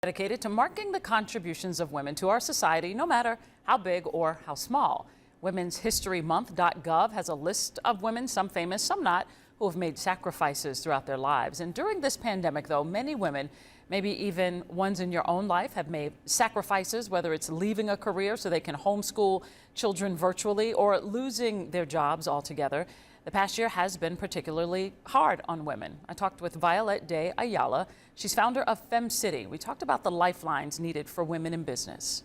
dedicated to marking the contributions of women to our society, no matter how big or how small. Women's History Month.gov has a list of women, some famous, some not, who have made sacrifices throughout their lives. And during this pandemic, though, many women, maybe even ones in your own life, have made sacrifices, whether it's leaving a career so they can homeschool children virtually or losing their jobs altogether. The past year has been particularly hard on women. I talked with Violette de Ayala. She's founder of Fem City. We talked about the lifelines needed for women in business.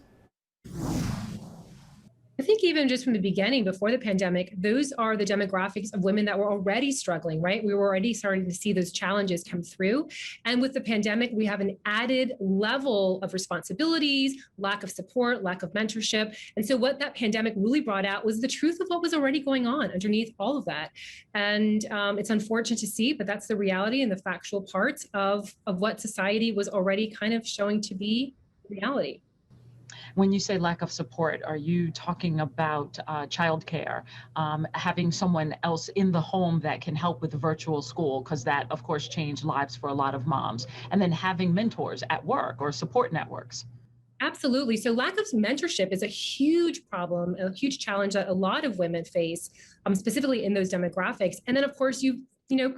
I think even just from the beginning, before the pandemic, those are the demographics of women that were already struggling, right? We were already starting to see those challenges come through. And with the pandemic, we have an added level of responsibilities, lack of support, lack of mentorship. And so what that pandemic really brought out was the truth of what was already going on underneath all of that. And it's unfortunate to see, but that's the reality and the factual parts of what society was already kind of showing to be reality. When you say lack of support, are you talking about childcare, having someone else in the home that can help with virtual school, because that, of course, changed lives for a lot of moms, and then having mentors at work or support networks? Absolutely. So lack of mentorship is a huge problem, a huge challenge that a lot of women face, specifically in those demographics. And then, of course,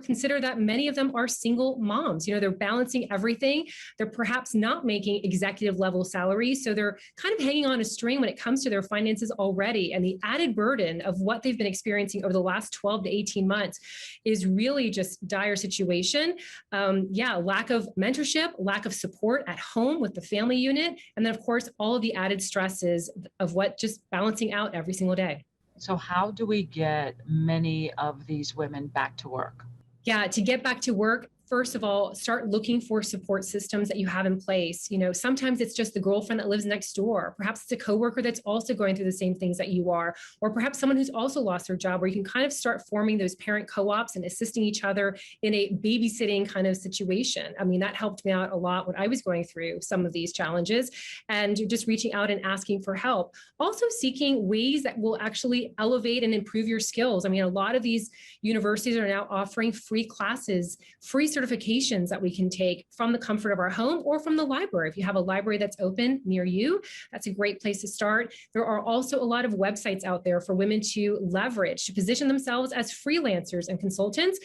consider that many of them are single moms. They're balancing everything. They're perhaps not making executive level salaries. So they're kind of hanging on a string when it comes to their finances already. And the added burden of what they've been experiencing over the last 12 to 18 months is really just dire situation. Lack of mentorship, lack of support at home with the family unit. And then, of course, all of the added stresses of what just balancing out every single day. So how do we get many of these women back to work? Yeah, to get back to work, first of all, start looking for support systems that you have in place. Sometimes it's just the girlfriend that lives next door. Perhaps it's a coworker that's also going through the same things that you are, or perhaps someone who's also lost their job, where you can kind of start forming those parent co-ops and assisting each other in a babysitting kind of situation. I mean, that helped me out a lot when I was going through some of these challenges, and just reaching out and asking for help. Also seeking ways that will actually elevate and improve your skills. I mean, a lot of these universities are now offering free classes, free certifications that we can take from the comfort of our home or from the library. If you have a library that's open near you, that's a great place to start. There are also a lot of websites out there for women to leverage, to position themselves as freelancers and consultants.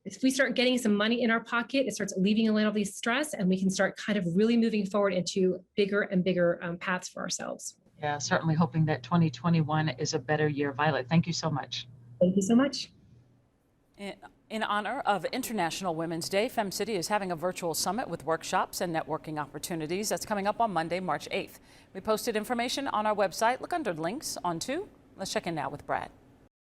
If we start getting some money in our pocket, it starts alleviating a little of the stress, and we can start kind of really moving forward into bigger and bigger paths for ourselves. Yeah, certainly hoping that 2021 is a better year. Violet, thank you so much. Thank you so much. In honor of International Women's Day, Fem City is having a virtual summit with workshops and networking opportunities. That's coming up on Monday, March 8th. We posted information on our website. Look under links on 2. Let's check in now with Brad.